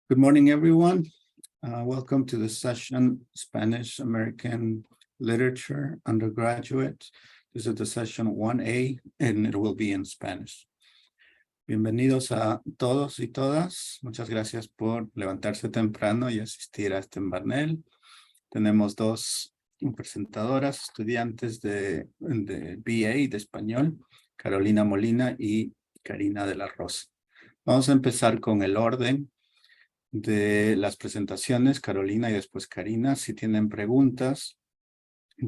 Good morning, everyone. Welcome to the session, Spanish American Literature Undergraduate. This is the session 1A, and it will be in Spanish. Bienvenidos a todos y todas. Muchas gracias por levantarse temprano y asistir a este panel. Tenemos dos presentadoras, estudiantes de BA de español, Carolina Molina y Karina de la Rosa. Vamos a empezar con el orden de las presentaciones, Carolina y después Karina. Si tienen preguntas,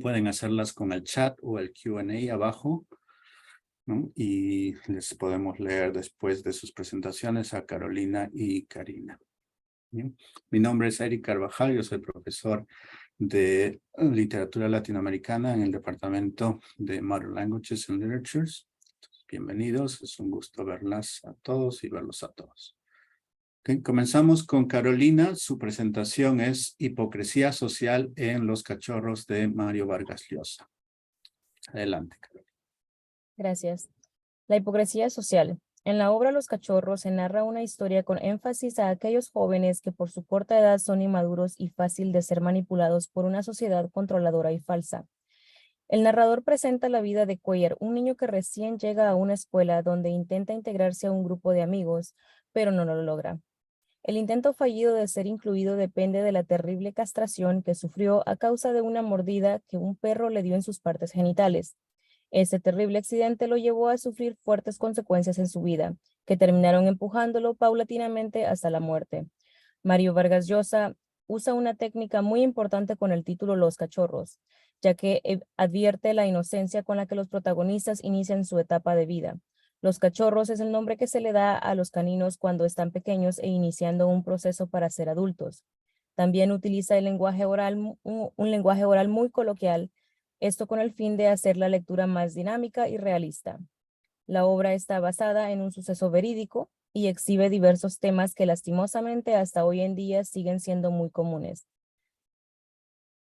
pueden hacerlas con el chat o el Q&A abajo, ¿no? Y les podemos leer después de sus presentaciones a Carolina y Karina. ¿Bien? Mi nombre es Eric Carvajal, yo soy profesor de literatura latinoamericana en el departamento de Modern Languages and Literatures. Bienvenidos, es un gusto verlas a todos y verlos a todos. Okay, comenzamos con Carolina. Su presentación es Hipocresía social en los cachorros de Mario Vargas Llosa. Adelante, Carolina. Gracias. La hipocresía social. En la obra Los cachorros se narra una historia con énfasis a aquellos jóvenes que por su corta edad son inmaduros y fácil de ser manipulados por una sociedad controladora y falsa. El narrador presenta la vida de Cuellar, un niño que recién llega a una escuela donde intenta integrarse a un grupo de amigos, pero no lo logra. El intento fallido de ser incluido depende de la terrible castración que sufrió a causa de una mordida que un perro le dio en sus partes genitales. Este terrible accidente lo llevó a sufrir fuertes consecuencias en su vida, que terminaron empujándolo paulatinamente hasta la muerte. Mario Vargas Llosa usa una técnica muy importante con el título Los cachorros, ya que advierte la inocencia con la que los protagonistas inician su etapa de vida. Los cachorros es el nombre que se le da a los caninos cuando están pequeños e iniciando un proceso para ser adultos. También utiliza el lenguaje oral, un lenguaje oral muy coloquial, esto con el fin de hacer la lectura más dinámica y realista. La obra está basada en un suceso verídico y exhibe diversos temas que lastimosamente hasta hoy en día siguen siendo muy comunes.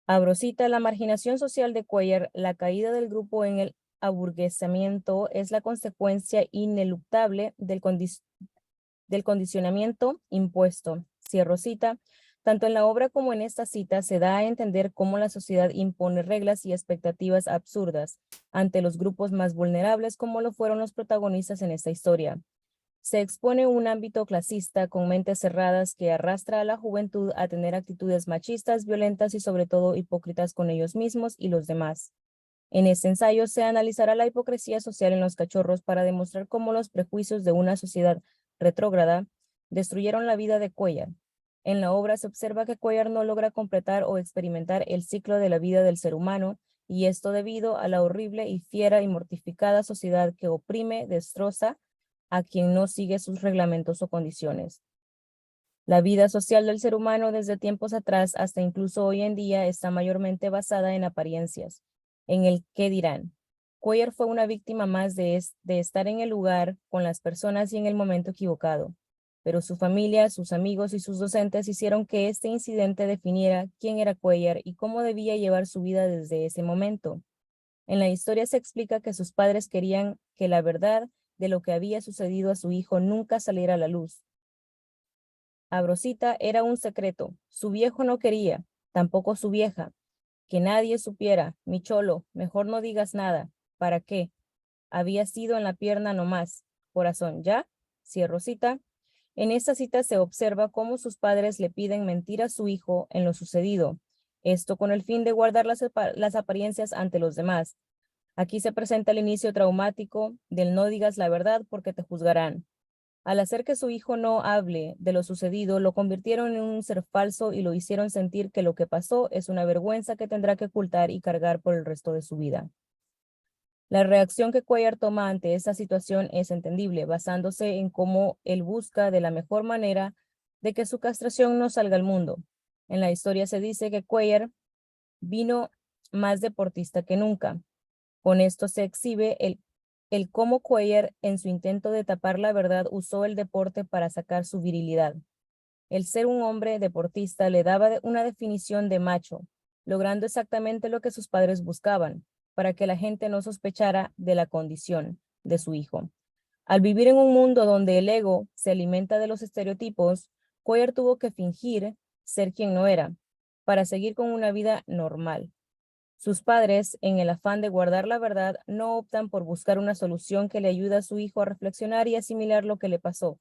Abro cita: la marginación social de Cuellar, la caída del grupo en el aburguesamiento es la consecuencia ineluctable del condicionamiento impuesto. Cierro cita. Tanto en la obra como en esta cita se da a entender cómo la sociedad impone reglas y expectativas absurdas ante los grupos más vulnerables, como lo fueron los protagonistas en esta historia. Se expone un ámbito clasista con mentes cerradas que arrastra a la juventud a tener actitudes machistas, violentas y sobre todo hipócritas con ellos mismos y los demás. En este ensayo se analizará la hipocresía social en los cachorros para demostrar cómo los prejuicios de una sociedad retrógrada destruyeron la vida de Cuellar. En la obra se observa que Cuellar no logra completar o experimentar el ciclo de la vida del ser humano, y esto debido a la horrible y fiera y mortificada sociedad que oprime, destroza a quien no sigue sus reglamentos o condiciones. La vida social del ser humano desde tiempos atrás hasta incluso hoy en día está mayormente basada en apariencias, en el qué dirán. Cuellar fue una víctima más de estar en el lugar, con las personas y en el momento equivocado, pero su familia, sus amigos y sus docentes hicieron que este incidente definiera quién era Cuellar y cómo debía llevar su vida desde ese momento. En la historia se explica que sus padres querían que la verdad de lo que había sucedido a su hijo nunca saliera a la luz. Abro cita: era un secreto. Su viejo no quería, tampoco su vieja. Que nadie supiera. Mi cholo, mejor no digas nada. ¿Para qué? Había sido en la pierna nomás. Corazón, ¿ya? Cierro cita. En esta cita se observa cómo sus padres le piden mentir a su hijo en lo sucedido. Esto con el fin de guardar las apariencias ante los demás. Aquí se presenta el inicio traumático del no digas la verdad porque te juzgarán. Al hacer que su hijo no hable de lo sucedido, lo convirtieron en un ser falso y lo hicieron sentir que lo que pasó es una vergüenza que tendrá que ocultar y cargar por el resto de su vida. La reacción que Cuellar toma ante esta situación es entendible, basándose en cómo él busca de la mejor manera de que su castración no salga al mundo. En la historia se dice que Cuellar vino más deportista que nunca. Con esto se exhibe el cómo Cuellar, en su intento de tapar la verdad, usó el deporte para sacar su virilidad. El ser un hombre deportista le daba una definición de macho, logrando exactamente lo que sus padres buscaban, para que la gente no sospechara de la condición de su hijo. Al vivir en un mundo donde el ego se alimenta de los estereotipos, Cuellar tuvo que fingir ser quien no era, para seguir con una vida normal. Sus padres, en el afán de guardar la verdad, no optan por buscar una solución que le ayude a su hijo a reflexionar y asimilar lo que le pasó,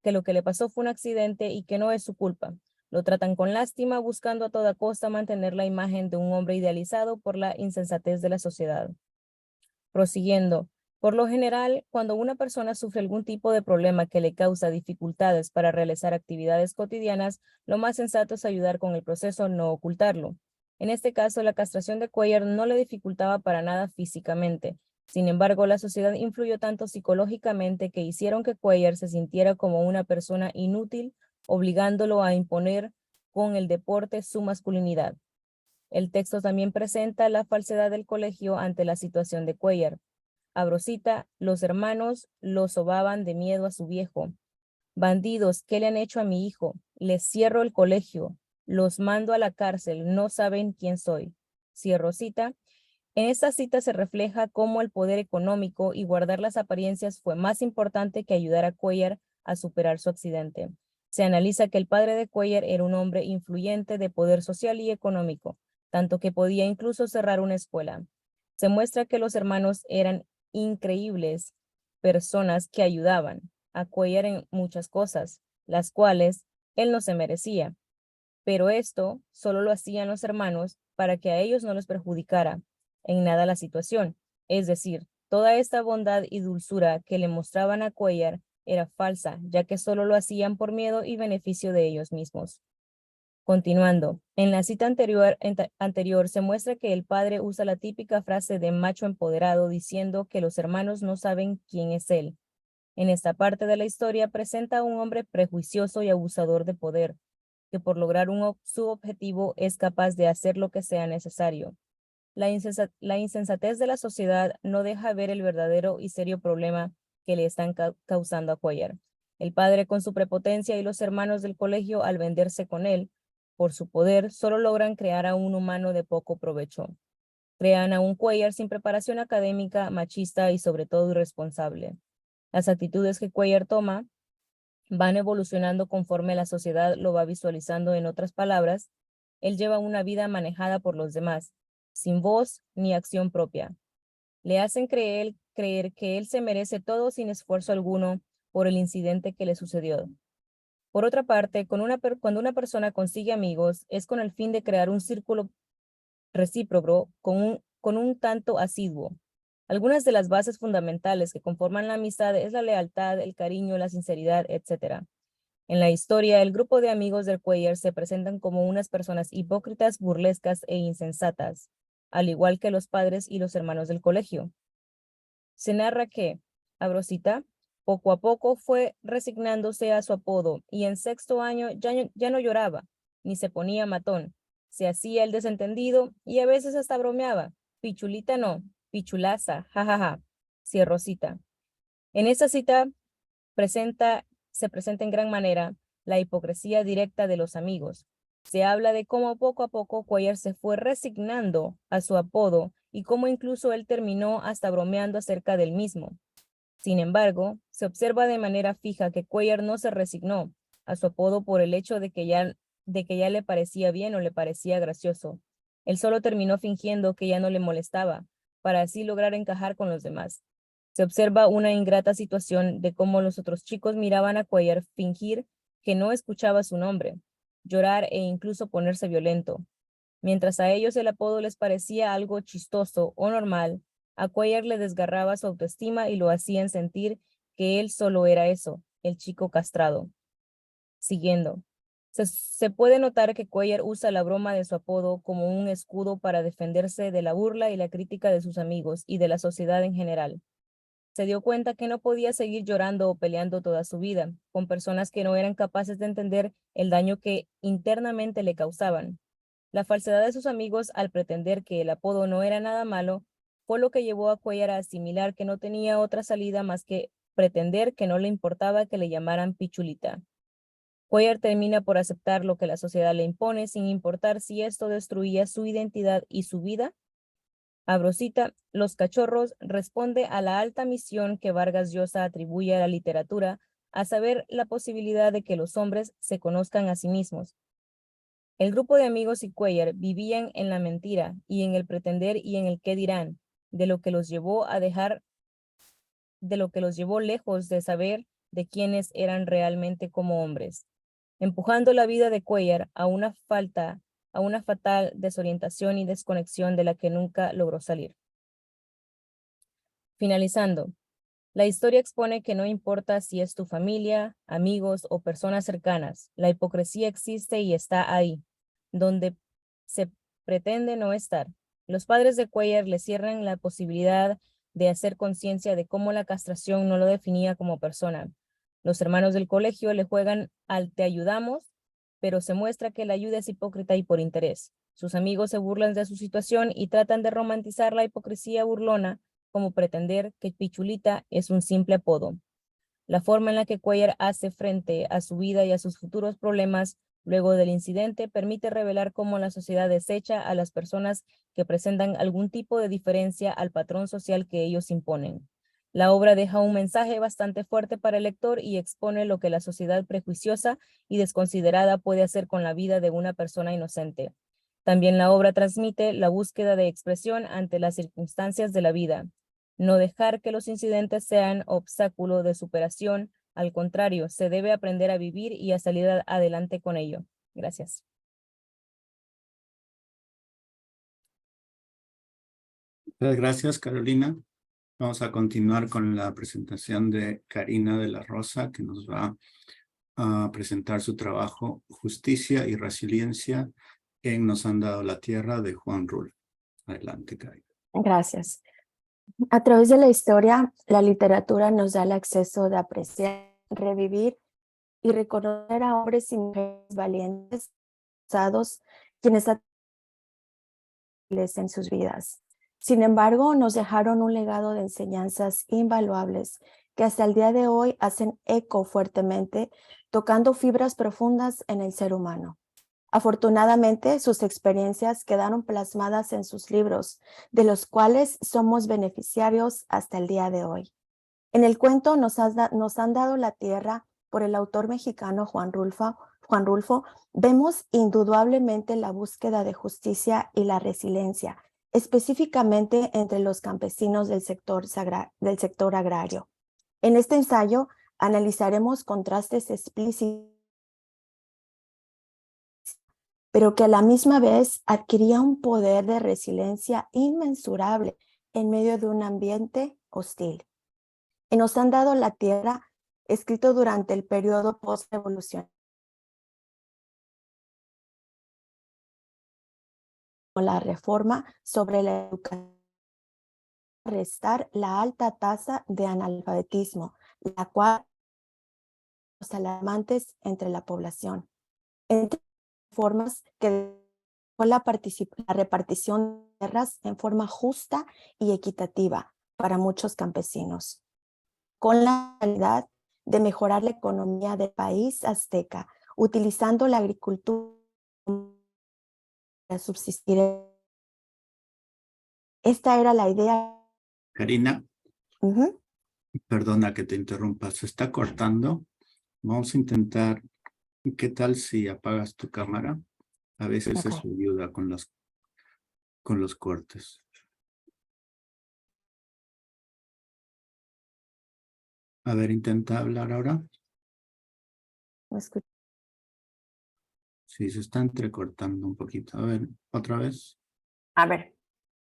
que lo que le pasó fue un accidente y que no es su culpa. Lo tratan con lástima, buscando a toda costa mantener la imagen de un hombre idealizado por la insensatez de la sociedad. Prosiguiendo, por lo general, cuando una persona sufre algún tipo de problema que le causa dificultades para realizar actividades cotidianas, lo más sensato es ayudar con el proceso, no ocultarlo. En este caso, la castración de Cuellar no le dificultaba para nada físicamente. Sin embargo, la sociedad influyó tanto psicológicamente que hicieron que Cuellar se sintiera como una persona inútil, obligándolo a imponer con el deporte su masculinidad. El texto también presenta la falsedad del colegio ante la situación de Cuellar. Abro cita, los hermanos lo sobaban de miedo a su viejo. Bandidos, ¿qué le han hecho a mi hijo? Les cierro el colegio, los mando a la cárcel, no saben quién soy. Cierro cita. En esta cita se refleja cómo el poder económico y guardar las apariencias fue más importante que ayudar a Cuellar a superar su accidente. Se analiza que el padre de Cuellar era un hombre influyente de poder social y económico, tanto que podía incluso cerrar una escuela. Se muestra que los hermanos eran increíbles personas que ayudaban a Cuellar en muchas cosas, las cuales él no se merecía. Pero esto solo lo hacían los hermanos para que a ellos no les perjudicara en nada la situación. Es decir, toda esta bondad y dulzura que le mostraban a Cuellar era falsa, ya que solo lo hacían por miedo y beneficio de ellos mismos. Continuando, en la cita anterior se muestra que el padre usa la típica frase de macho empoderado diciendo que los hermanos no saben quién es él. En esta parte de la historia presenta a un hombre prejuicioso y abusador de poder, que por lograr su objetivo es capaz de hacer lo que sea necesario. La insensatez de la sociedad no deja ver el verdadero y serio problema que le están causando a Cuellar. El padre con su prepotencia y los hermanos del colegio al venderse con él, por su poder, solo logran crear a un humano de poco provecho. Crean a un Cuellar sin preparación académica, machista y sobre todo irresponsable. Las actitudes que Cuellar toma van evolucionando conforme la sociedad lo va visualizando. En otras palabras, él lleva una vida manejada por los demás, sin voz ni acción propia. Le hacen creer que él se merece todo sin esfuerzo alguno por el incidente que le sucedió. Por otra parte, cuando una persona consigue amigos, es con el fin de crear un círculo recíproco con un tanto asiduo. Algunas de las bases fundamentales que conforman la amistad es la lealtad, el cariño, la sinceridad, etc. En la historia, el grupo de amigos del Cuellar se presentan como unas personas hipócritas, burlescas e insensatas, al igual que los padres y los hermanos del colegio. Se narra que, abro cita, poco a poco fue resignándose a su apodo y en sexto año ya no lloraba, ni se ponía matón. Se hacía el desentendido y a veces hasta bromeaba. Pichulita no, pichulaza, jajaja. Cierro cita. En esta cita se presenta en gran manera la hipocresía directa de los amigos. Se habla de cómo poco a poco Cuellar se fue resignando a su apodo y cómo incluso él terminó hasta bromeando acerca del mismo. Sin embargo, se observa de manera fija que Cuellar no se resignó a su apodo por el hecho de que ya le parecía bien o le parecía gracioso. Él solo terminó fingiendo que ya no le molestaba, para así lograr encajar con los demás. Se observa una ingrata situación de cómo los otros chicos miraban a Cuellar fingir que no escuchaba su nombre, llorar e incluso ponerse violento. Mientras a ellos el apodo les parecía algo chistoso o normal, a Cuellar le desgarraba su autoestima y lo hacían sentir que él solo era eso, el chico castrado. Siguiendo. Se puede notar que Cuellar usa la broma de su apodo como un escudo para defenderse de la burla y la crítica de sus amigos y de la sociedad en general. Se dio cuenta que no podía seguir llorando o peleando toda su vida con personas que no eran capaces de entender el daño que internamente le causaban. La falsedad de sus amigos al pretender que el apodo no era nada malo fue lo que llevó a Cuellar a asimilar que no tenía otra salida más que pretender que no le importaba que le llamaran Pichulita. Cuellar termina por aceptar lo que la sociedad le impone sin importar si esto destruía su identidad y su vida. Abro cita, Los Cachorros responde a la alta misión que Vargas Llosa atribuye a la literatura, a saber, la posibilidad de que los hombres se conozcan a sí mismos. El grupo de amigos y Cuéllar vivían en la mentira y en el pretender y en el qué dirán, de lo que los llevó lejos de saber de quiénes eran realmente como hombres, empujando la vida de Cuéllar a una fatal desorientación y desconexión de la que nunca logró salir. Finalizando, la historia expone que no importa si es tu familia, amigos o personas cercanas, la hipocresía existe y está ahí, donde se pretende no estar. Los padres de Cuéllar le cierran la posibilidad de hacer conciencia de cómo la castración no lo definía como persona. Los hermanos del colegio le juegan al te ayudamos, pero se muestra que la ayuda es hipócrita y por interés. Sus amigos se burlan de su situación y tratan de romantizar la hipocresía burlona como pretender que Pichulita es un simple apodo. La forma en la que Cuéllar hace frente a su vida y a sus futuros problemas luego del incidente permite revelar cómo la sociedad desecha a las personas que presentan algún tipo de diferencia al patrón social que ellos imponen. La obra deja un mensaje bastante fuerte para el lector y expone lo que la sociedad prejuiciosa y desconsiderada puede hacer con la vida de una persona inocente. También la obra transmite la búsqueda de expresión ante las circunstancias de la vida. No dejar que los incidentes sean obstáculo de superación, al contrario, se debe aprender a vivir y a salir adelante con ello. Gracias. Muchas gracias, Carolina. Vamos a continuar con la presentación de Karina de la Rosa, que nos va a presentar su trabajo Justicia y Resiliencia en Nos han dado la tierra, de Juan Rulfo. Adelante, Karina. Gracias. A través de la historia, la literatura nos da el acceso de apreciar, revivir y reconocer a hombres y mujeres valientes, usados, quienes en sus vidas. Sin embargo, nos dejaron un legado de enseñanzas invaluables que hasta el día de hoy hacen eco fuertemente, tocando fibras profundas en el ser humano. Afortunadamente, sus experiencias quedaron plasmadas en sus libros, de los cuales somos beneficiarios hasta el día de hoy. En el cuento Nos han dado la tierra, por el autor mexicano Juan Rulfo, vemos indudablemente la búsqueda de justicia y la resiliencia, específicamente entre los campesinos del sector agrario. En este ensayo analizaremos contrastes explícitos, pero que a la misma vez adquiría un poder de resiliencia inmensurable en medio de un ambiente hostil. Y Nos han dado la tierra, escrito durante el periodo post-revolucionario, la reforma sobre la educación, restar la alta tasa de analfabetismo, la cual los alarmantes entre la población. Entre formas que la repartición de tierras en forma justa y equitativa para muchos campesinos, con la finalidad de mejorar la economía del país azteca, utilizando la agricultura para subsistir. Esta era la idea. Karina, perdona que te interrumpa, se está cortando. Vamos a intentar, ¿qué tal si apagas tu cámara? A veces eso ayuda con los cortes. A ver, intenta hablar ahora. ¿Me escuchas? Sí, se está entrecortando un poquito. A ver, otra vez. A ver,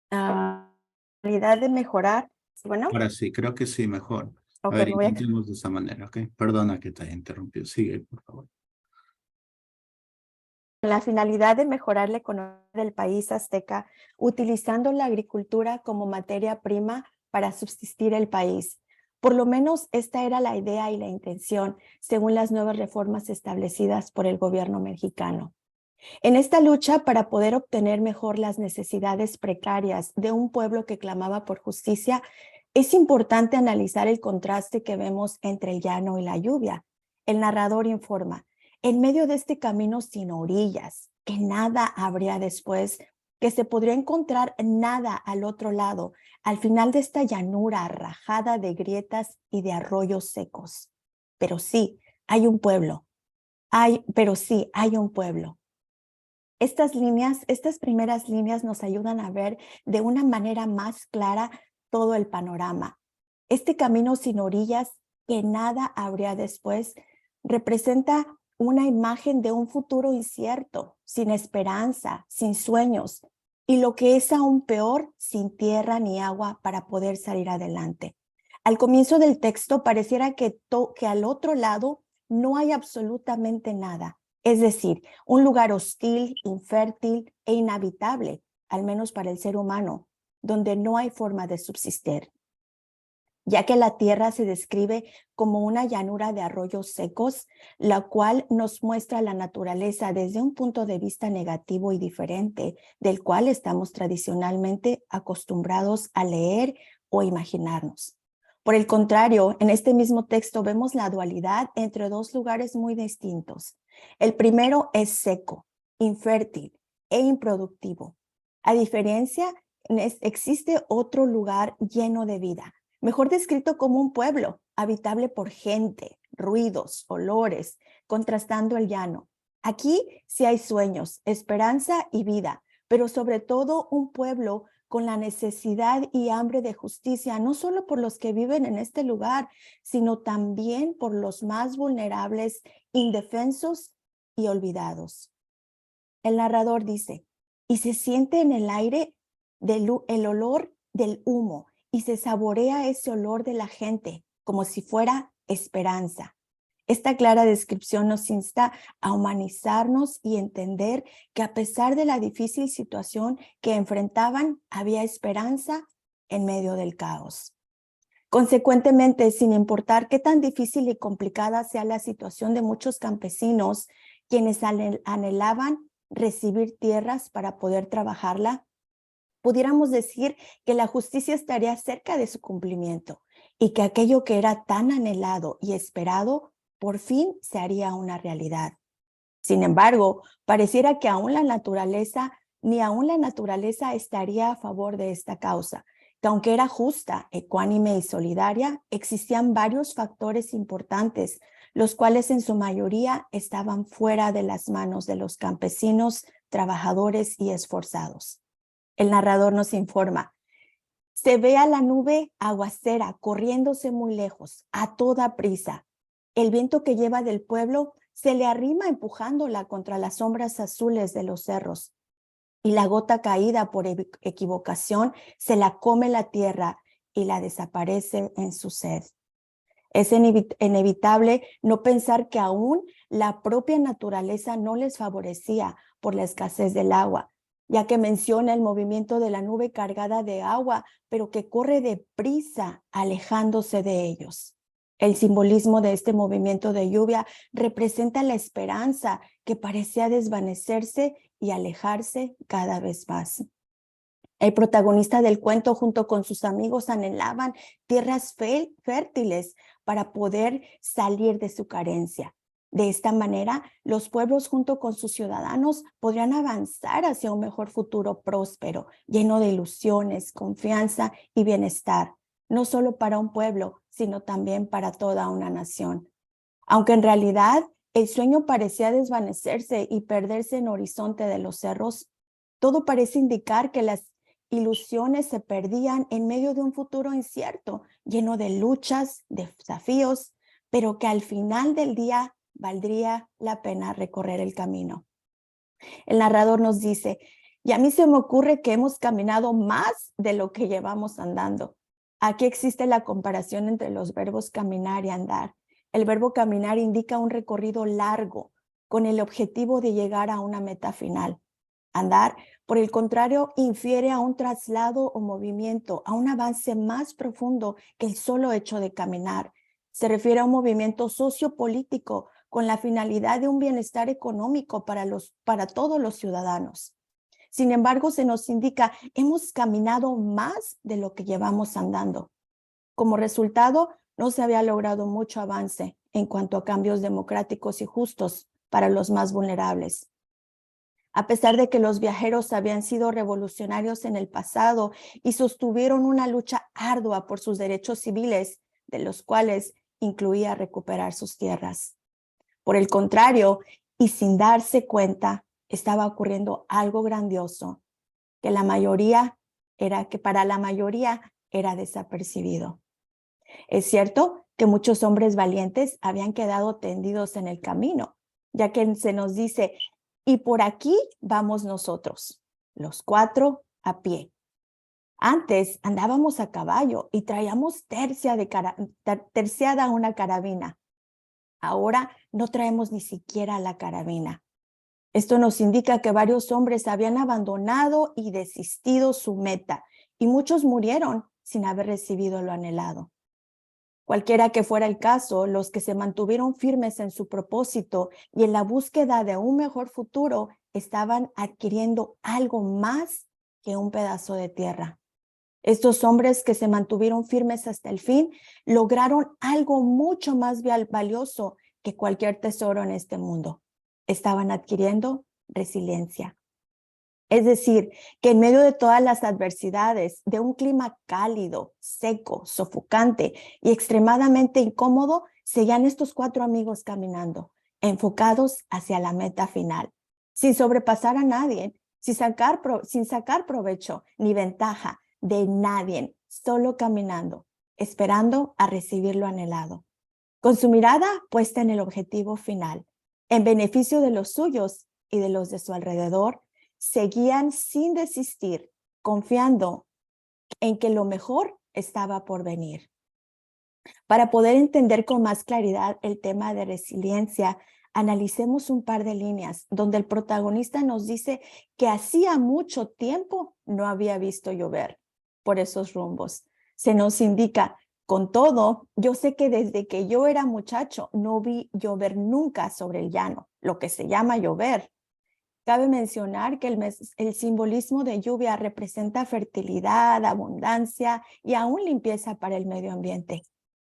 la realidad de mejorar, bueno. Ahora sí, creo que sí, mejor. Okay, a ver, intentemos de esa manera, ¿ok? Perdona que te haya interrumpido. Sigue, por favor. La finalidad de mejorar la economía del país azteca, utilizando la agricultura como materia prima para subsistir el país. Por lo menos esta era la idea y la intención, según las nuevas reformas establecidas por el gobierno mexicano. En esta lucha para poder obtener mejor las necesidades precarias de un pueblo que clamaba por justicia, es importante analizar el contraste que vemos entre el llano y la lluvia. El narrador informa: en medio de este camino sin orillas, que nada habría después, que se podría encontrar nada al otro lado, al final de esta llanura rajada de grietas y de arroyos secos. Pero sí, hay un pueblo. Pero sí, hay un pueblo. Estas primeras líneas nos ayudan a ver de una manera más clara todo el panorama. Este camino sin orillas, que nada habría después, representa una imagen de un futuro incierto, sin esperanza, sin sueños, y lo que es aún peor, sin tierra ni agua para poder salir adelante. Al comienzo del texto pareciera que al otro lado no hay absolutamente nada. Es decir, un lugar hostil, infértil e inhabitable, al menos para el ser humano, donde no hay forma de subsistir. Ya que la tierra se describe como una llanura de arroyos secos, la cual nos muestra la naturaleza desde un punto de vista negativo y diferente, del cual estamos tradicionalmente acostumbrados a leer o imaginarnos. Por el contrario, en este mismo texto vemos la dualidad entre dos lugares muy distintos. El primero es seco, infértil e improductivo. A diferencia, existe otro lugar lleno de vida, mejor descrito como un pueblo, habitable por gente, ruidos, olores, contrastando el llano. Aquí sí hay sueños, esperanza y vida, pero sobre todo un pueblo con la necesidad y hambre de justicia, no solo por los que viven en este lugar, sino también por los más vulnerables, indefensos y olvidados. El narrador dice, y se siente en el aire el olor del humo, y se saborea ese olor de la gente como si fuera esperanza. Esta clara descripción nos insta a humanizarnos y entender que a pesar de la difícil situación que enfrentaban, había esperanza en medio del caos. Consecuentemente, sin importar qué tan difícil y complicada sea la situación de muchos campesinos, quienes anhelaban recibir tierras para poder trabajarla, pudiéramos decir que la justicia estaría cerca de su cumplimiento y que aquello que era tan anhelado y esperado por fin se haría una realidad. Sin embargo, pareciera que ni aún la naturaleza estaría a favor de esta causa, que aunque era justa, ecuánime y solidaria, existían varios factores importantes, los cuales en su mayoría estaban fuera de las manos de los campesinos, trabajadores y esforzados. El narrador nos informa, se ve a la nube aguacera corriéndose muy lejos, a toda prisa. El viento que lleva del pueblo se le arrima empujándola contra las sombras azules de los cerros. Y la gota caída por equivocación se la come la tierra y la desaparece en su sed. Es inevitable no pensar que aún la propia naturaleza no les favorecía por la escasez del agua, ya que menciona el movimiento de la nube cargada de agua, pero que corre deprisa alejándose de ellos. El simbolismo de este movimiento de lluvia representa la esperanza que parecía desvanecerse y alejarse cada vez más. El protagonista del cuento junto con sus amigos anhelaban tierras fértiles para poder salir de su carencia. De esta manera, los pueblos junto con sus ciudadanos podrían avanzar hacia un mejor futuro próspero, lleno de ilusiones, confianza y bienestar, no solo para un pueblo, sino también para toda una nación. Aunque en realidad el sueño parecía desvanecerse y perderse en el horizonte de los cerros, todo parece indicar que las ilusiones se perdían en medio de un futuro incierto, lleno de luchas, de desafíos, pero que al final del día valdría la pena recorrer el camino. El narrador nos dice, y a mí se me ocurre que hemos caminado más de lo que llevamos andando. Aquí existe la comparación entre los verbos caminar y andar. El verbo caminar indica un recorrido largo con el objetivo de llegar a una meta final. Andar, por el contrario, infiere a un traslado o movimiento, a un avance más profundo que el solo hecho de caminar. Se refiere a un movimiento sociopolítico con la finalidad de un bienestar económico para todos los ciudadanos. Sin embargo, se nos indica, hemos caminado más de lo que llevamos andando. Como resultado, no se había logrado mucho avance en cuanto a cambios democráticos y justos para los más vulnerables. A pesar de que los viajeros habían sido revolucionarios en el pasado y sostuvieron una lucha ardua por sus derechos civiles, de los cuales incluía recuperar sus tierras. Por el contrario, y sin darse cuenta, estaba ocurriendo algo grandioso que para la mayoría era desapercibido. Es cierto que muchos hombres valientes habían quedado tendidos en el camino, ya que se nos dice, y por aquí vamos nosotros, los 4 a pie. Antes andábamos a caballo y traíamos terciada una carabina. Ahora no traemos ni siquiera la carabina. Esto nos indica que varios hombres habían abandonado y desistido su meta, y muchos murieron sin haber recibido lo anhelado. Cualquiera que fuera el caso, los que se mantuvieron firmes en su propósito y en la búsqueda de un mejor futuro estaban adquiriendo algo más que un pedazo de tierra. Estos hombres que se mantuvieron firmes hasta el fin lograron algo mucho más valioso que cualquier tesoro en este mundo. Estaban adquiriendo resiliencia. Es decir, que en medio de todas las adversidades, de un clima cálido, seco, sofocante y extremadamente incómodo, seguían estos 4 amigos caminando, enfocados hacia la meta final, sin sobrepasar a nadie, sin sacar provecho ni ventaja de nadie, solo caminando, esperando a recibir lo anhelado, con su mirada puesta en el objetivo final, en beneficio de los suyos y de los de su alrededor. Seguían sin desistir, confiando en que lo mejor estaba por venir. Para poder entender con más claridad el tema de resiliencia, analicemos un par de líneas donde el protagonista nos dice que hacía mucho tiempo no había visto llover por esos rumbos. Se nos indica, con todo, yo sé que desde que yo era muchacho no vi llover nunca sobre el llano, lo que se llama llover. Cabe mencionar que el simbolismo de lluvia representa fertilidad, abundancia y aún limpieza para el medio ambiente.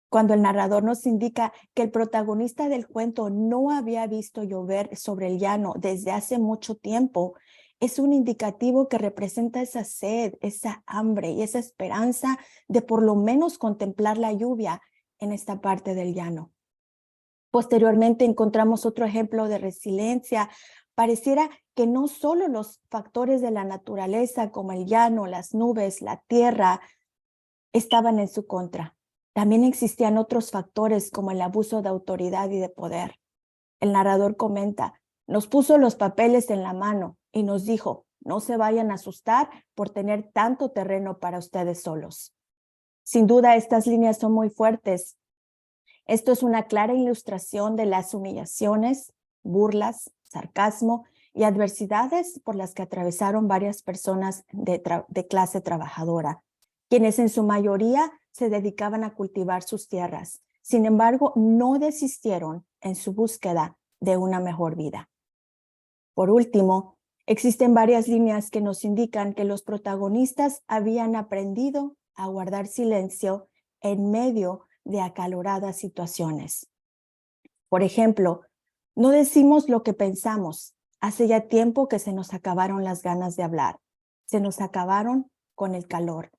Cuando el narrador nos indica que el protagonista del cuento no había visto llover sobre el llano desde hace mucho tiempo, es un indicativo que representa esa sed, esa hambre y esa esperanza de por lo menos contemplar la lluvia en esta parte del llano. Posteriormente encontramos otro ejemplo de resiliencia. Pareciera que no solo los factores de la naturaleza como el llano, las nubes, la tierra, estaban en su contra. También existían otros factores como el abuso de autoridad y de poder. El narrador comenta, nos puso los papeles en la mano y nos dijo, no se vayan a asustar por tener tanto terreno para ustedes solos. Sin duda, estas líneas son muy fuertes. Esto es una clara ilustración de las humillaciones, burlas, sarcasmo y adversidades por las que atravesaron varias personas de clase trabajadora, quienes en su mayoría se dedicaban a cultivar sus tierras. Sin embargo, no desistieron en su búsqueda de una mejor vida. Por último, existen varias líneas que nos indican que los protagonistas habían aprendido a guardar silencio en medio de acaloradas situaciones. Por ejemplo, no decimos lo que pensamos. Hace ya tiempo que se nos acabaron las ganas de hablar. Se nos acabaron con el calor.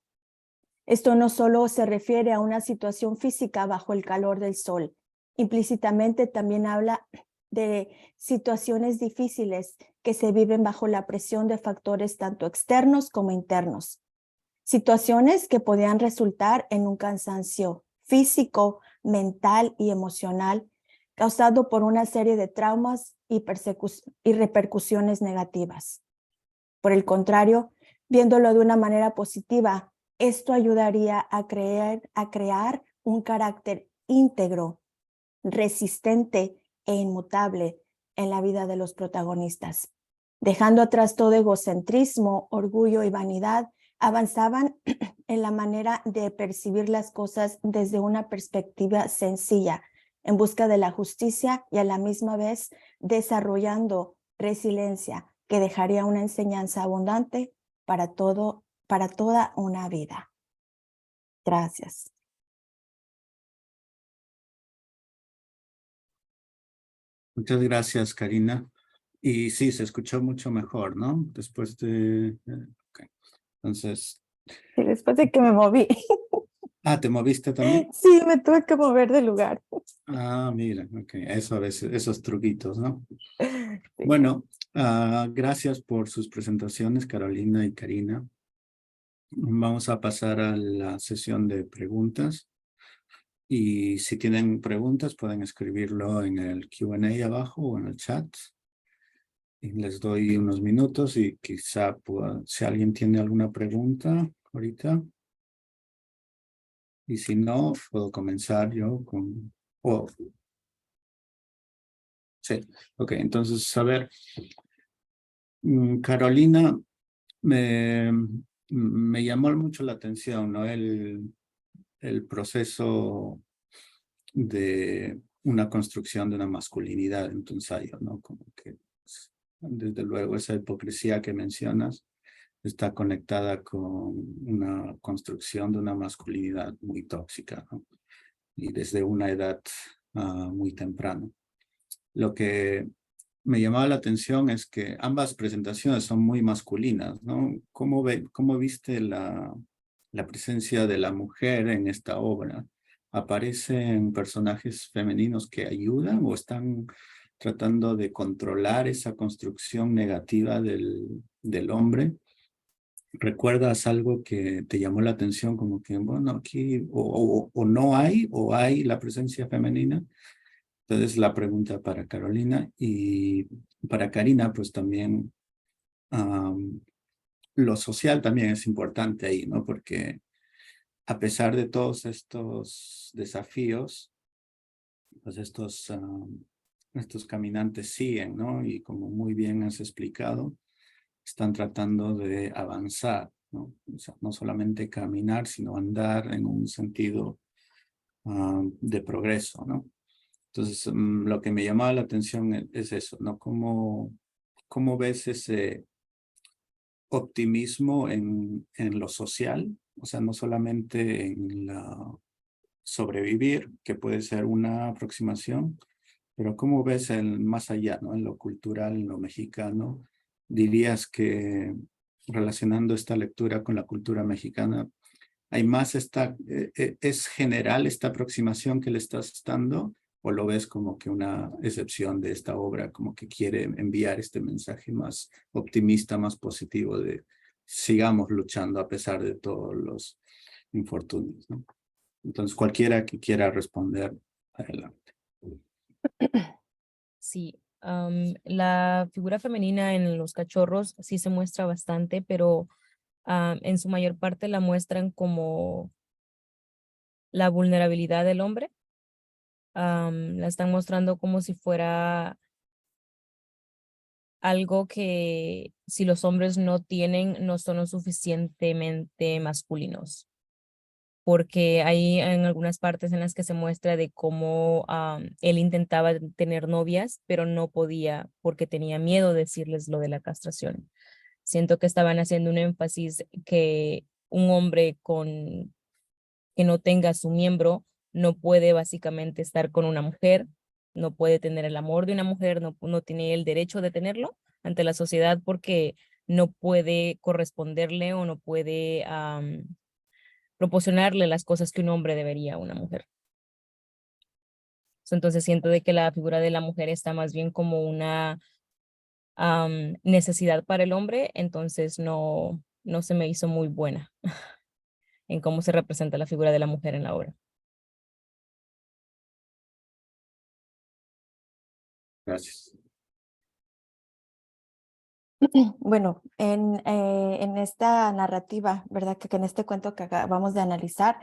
Esto no solo se refiere a una situación física bajo el calor del sol. Implícitamente también habla de situaciones difíciles que se viven bajo la presión de factores tanto externos como internos. Situaciones que podían resultar en un cansancio físico, mental y emocional causado por una serie de traumas y repercusiones negativas. Por el contrario, viéndolo de una manera positiva, esto ayudaría a crear un carácter íntegro, resistente e inmutable en la vida de los protagonistas. Dejando atrás todo egocentrismo, orgullo y vanidad, avanzaban en la manera de percibir las cosas desde una perspectiva sencilla, en busca de la justicia y a la misma vez desarrollando resiliencia que dejaría una enseñanza abundante para toda una vida. Gracias. Muchas gracias, Karina. Y sí, se escuchó mucho mejor, ¿no? Después de... ok. Entonces, Y después de que me moví, ¿te moviste también? sí, me tuve que mover de lugar. Mira, ok, eso a veces, esos truquitos, ¿no? Sí. Bueno, gracias por sus presentaciones, Carolina y Karina. Vamos a pasar a la sesión de preguntas. Y si tienen preguntas, pueden escribirlo en el Q&A abajo o en el chat. Y les doy unos minutos y quizá si alguien tiene alguna pregunta ahorita. Y si no, puedo comenzar yo con... sí, ok, entonces, a ver, Carolina, me, me llamó mucho la atención, ¿no? El proceso de una construcción de una masculinidad en tu ensayo, ¿no? Como que, pues, desde luego, esa hipocresía que mencionas está conectada con una construcción de una masculinidad muy tóxica, ¿no? Y desde una edad muy temprana. Lo que me llamaba la atención es que ambas presentaciones son muy masculinas, ¿no? ¿Cómo viste la presencia de la mujer en esta obra? ¿Aparecen personajes femeninos que ayudan o están tratando de controlar esa construcción negativa del hombre? ¿Recuerdas algo que te llamó la atención como que, bueno, aquí o no hay o hay la presencia femenina? Entonces la pregunta para Carolina y para Karina, pues también lo social también es importante ahí, ¿no? Porque a pesar de todos estos desafíos, pues estos caminantes siguen, ¿no? Y como muy bien has explicado, están tratando de avanzar, ¿no? O sea, no solamente caminar, sino andar en un sentido de progreso, ¿no? Entonces, lo que me llamaba la atención es eso, ¿no? ¿Cómo ves ese optimismo en lo social? O sea, no solamente en la sobrevivir, que puede ser una aproximación, pero ¿cómo ves más allá, ¿no? En lo cultural, en lo mexicano? ¿Dirías que relacionando esta lectura con la cultura mexicana, hay más es general esta aproximación que le estás dando o lo ves como que una excepción de esta obra, como que quiere enviar este mensaje más optimista, más positivo de sigamos luchando a pesar de todos los infortunios, ¿no? Entonces, cualquiera que quiera responder, adelante. Sí, la figura femenina en los cachorros sí se muestra bastante, pero en su mayor parte la muestran como la vulnerabilidad del hombre. La están mostrando como si fuera algo que si los hombres no tienen, no son lo suficientemente masculinos. Porque hay en algunas partes en las que se muestra de cómo él intentaba tener novias, pero no podía porque tenía miedo de decirles lo de la castración. Siento que estaban haciendo un énfasis que un hombre que no tenga su miembro no puede básicamente estar con una mujer, no puede tener el amor de una mujer, no tiene el derecho de tenerlo ante la sociedad porque no puede corresponderle o no puede proporcionarle las cosas que un hombre debería a una mujer. Entonces siento de que la figura de la mujer está más bien como una necesidad para el hombre, entonces no se me hizo muy buena en cómo se representa la figura de la mujer en la obra. Gracias. Bueno, en esta narrativa, ¿verdad? Que en este cuento que acabamos de analizar,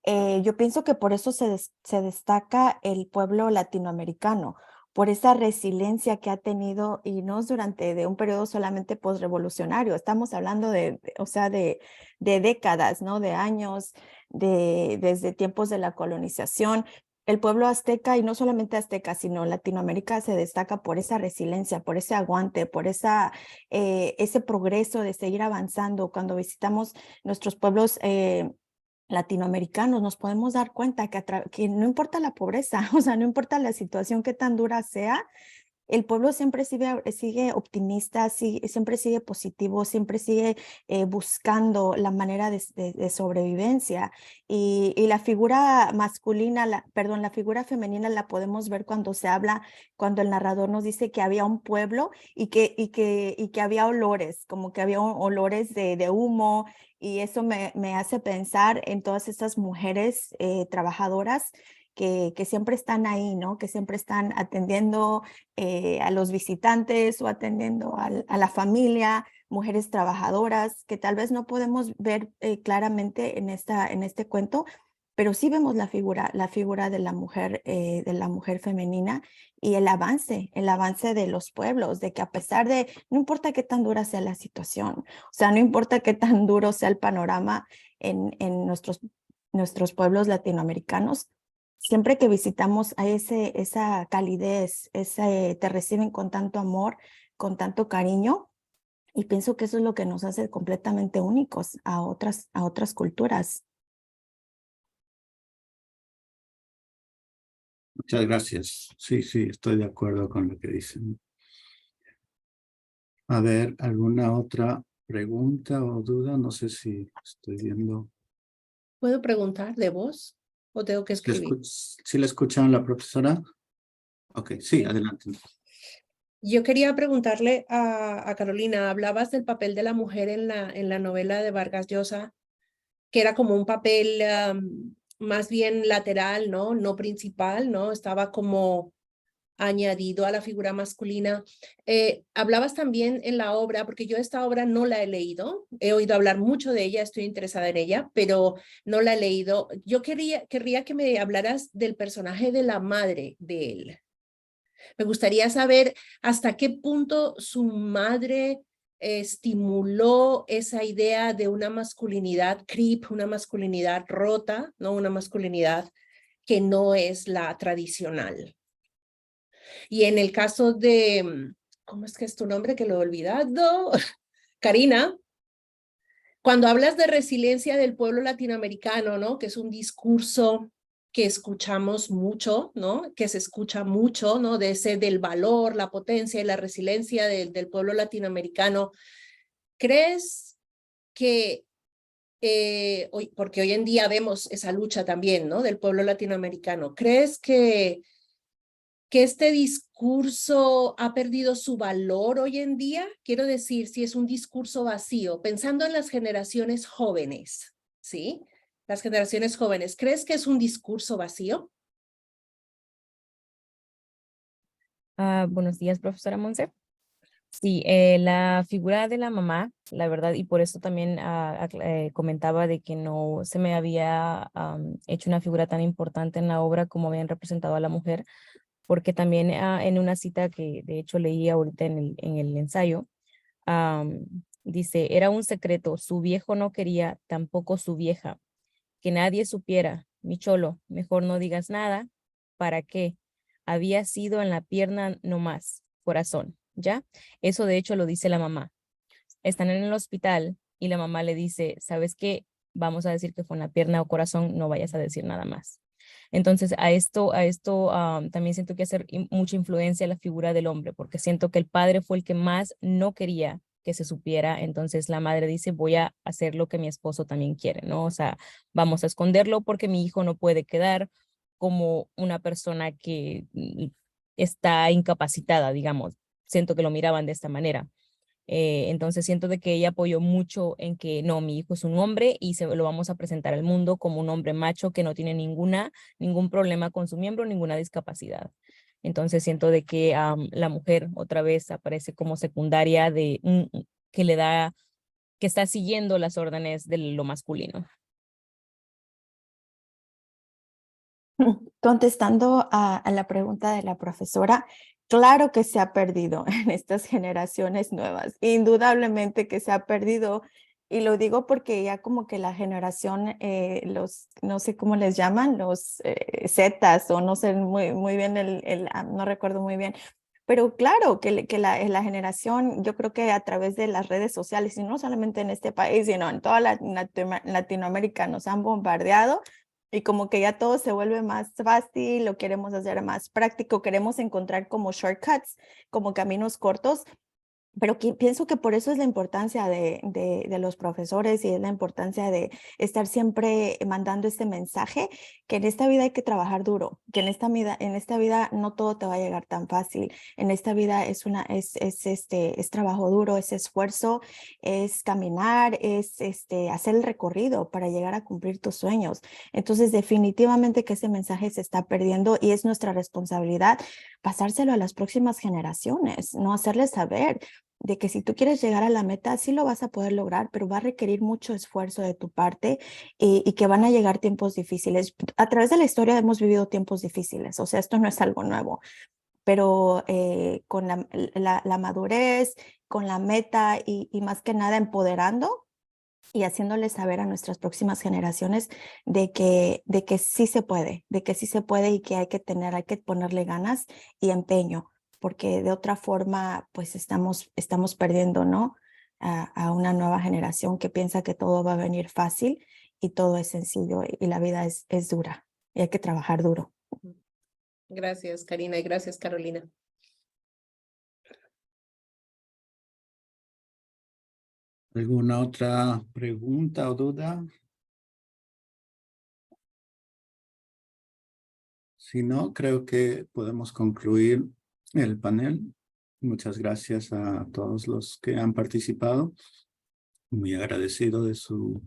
yo pienso que por eso se destaca el pueblo latinoamericano, por esa resiliencia que ha tenido, y no es durante de un periodo solamente postrevolucionario, estamos hablando o sea, de décadas, ¿no? De años, desde tiempos de la colonización. El pueblo azteca, y no solamente azteca, sino Latinoamérica, se destaca por esa resiliencia, por ese aguante, por ese progreso de seguir avanzando. Cuando visitamos nuestros pueblos latinoamericanos, nos podemos dar cuenta que no importa la pobreza, o sea, no importa la situación que tan dura sea, el pueblo siempre sigue optimista, siempre sigue positivo, siempre sigue buscando la manera de sobrevivencia. Y la figura masculina, la figura femenina la podemos ver cuando se habla, cuando el narrador nos dice que había un pueblo y que había olores, como que había olores de humo, y eso me hace pensar en todas estas mujeres trabajadoras que siempre están ahí, ¿no? Que siempre están atendiendo a los visitantes o atendiendo a la familia, mujeres trabajadoras que tal vez no podemos ver claramente en este cuento, pero sí vemos la figura de la mujer femenina y el avance de los pueblos, de que a pesar de, no importa qué tan dura sea la situación, o sea, no importa qué tan duro sea el panorama en nuestros pueblos latinoamericanos, siempre que visitamos a esa calidez, te reciben con tanto amor, con tanto cariño, y pienso que eso es lo que nos hace completamente únicos a otras culturas. Muchas gracias. Sí, sí, estoy de acuerdo con lo que dicen. A ver, ¿alguna otra pregunta o duda? No sé si estoy viendo. ¿Puedo preguntar de voz o tengo que escribir? ¿Sí la escucharon la profesora? Ok, sí, adelante. Yo quería preguntarle a Carolina, hablabas del papel de la mujer en la novela de Vargas Llosa, que era como un papel más bien lateral, ¿no? No principal, ¿no? Estaba como añadido a la figura masculina. Hablabas también en la obra, porque yo esta obra no la he leído, he oído hablar mucho de ella, estoy interesada en ella, pero no la he leído. Yo querría que me hablaras del personaje de la madre de él. Me gustaría saber hasta qué punto su madre estimuló esa idea de una masculinidad creep, una masculinidad rota, ¿no? Una masculinidad que no es la tradicional. Y en el caso de, ¿cómo es que es tu nombre? Que lo he olvidado. Karina, cuando hablas de resiliencia del pueblo latinoamericano, ¿no? Que es un discurso que escuchamos mucho, ¿no? Que se escucha mucho, ¿no? Del valor, la potencia y la resiliencia del pueblo latinoamericano. ¿Crees que, porque hoy en día vemos esa lucha también, ¿no? Del pueblo latinoamericano, ¿crees que este discurso ha perdido su valor hoy en día? Quiero decir, si es un discurso vacío, pensando en las generaciones jóvenes, ¿sí? Las generaciones jóvenes, ¿crees que es un discurso vacío? Buenos días, profesora Monse. Sí, la figura de la mamá, la verdad, y por eso también comentaba de que no se me había hecho una figura tan importante en la obra como habían representado a la mujer, porque también en una cita que de hecho leí ahorita en el ensayo, dice, era un secreto, su viejo no quería, tampoco su vieja, que nadie supiera, mi cholo, mejor no digas nada, ¿para qué? Había sido en la pierna nomás, corazón, ¿ya? Eso de hecho lo dice la mamá. Están en el hospital y la mamá le dice, ¿sabes qué? Vamos a decir que fue en la pierna o corazón, no vayas a decir nada más. Entonces, a esto también siento que hacer mucha influencia la figura del hombre, porque siento que el padre fue el que más no quería que se supiera. Entonces la madre dice, voy a hacer lo que mi esposo también quiere, ¿no? O sea, vamos a esconderlo porque mi hijo no puede quedar como una persona que está incapacitada, digamos. Siento que lo miraban de esta manera. Entonces siento de que ella apoyó mucho en que no, mi hijo es un hombre y lo vamos a presentar al mundo como un hombre macho que no tiene ningún problema con su miembro, ninguna discapacidad. Entonces siento de que la mujer otra vez aparece como secundaria que está siguiendo las órdenes de lo masculino. Contestando a la pregunta de la profesora, claro que se ha perdido en estas generaciones nuevas, indudablemente que se ha perdido, y lo digo porque ya como que la generación, no sé cómo les llaman, los Zetas, o no sé muy bien, no recuerdo muy bien, pero claro que la generación, yo creo que a través de las redes sociales, y no solamente en este país, sino en toda Latinoamérica, nos han bombardeado Y como que ya todo se vuelve más fácil, lo queremos hacer más práctico, queremos encontrar como shortcuts, como caminos cortos. Pero pienso que por eso es la importancia de los profesores y es la importancia de estar siempre mandando este mensaje, que en esta vida hay que trabajar duro, que en esta vida no todo te va a llegar tan fácil. En esta vida es trabajo duro, es esfuerzo, es caminar, es hacer el recorrido para llegar a cumplir tus sueños. Entonces, definitivamente que ese mensaje se está perdiendo y es nuestra responsabilidad pasárselo a las próximas generaciones, no hacerles saber de que si tú quieres llegar a la meta, sí lo vas a poder lograr, pero va a requerir mucho esfuerzo de tu parte y que van a llegar tiempos difíciles. A través de la historia hemos vivido tiempos difíciles, o sea, esto no es algo nuevo, pero con la madurez, con la meta y más que nada empoderando y haciéndoles saber a nuestras próximas generaciones de que sí se puede, y que hay que ponerle ganas y empeño, porque de otra forma, pues estamos perdiendo, ¿no? A una nueva generación que piensa que todo va a venir fácil y todo es sencillo y la vida es dura y hay que trabajar duro. Gracias, Karina, y gracias, Carolina. ¿Alguna otra pregunta o duda? Si no, creo que podemos concluir el panel. Muchas gracias a todos los que han participado. Muy agradecido de su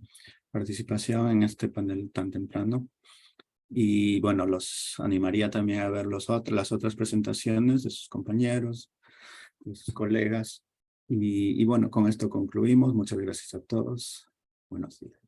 participación en este panel tan temprano. Y bueno, los animaría también a ver las otras presentaciones de sus compañeros, de sus colegas. Y bueno, con esto concluimos. Muchas gracias a todos. Buenos días.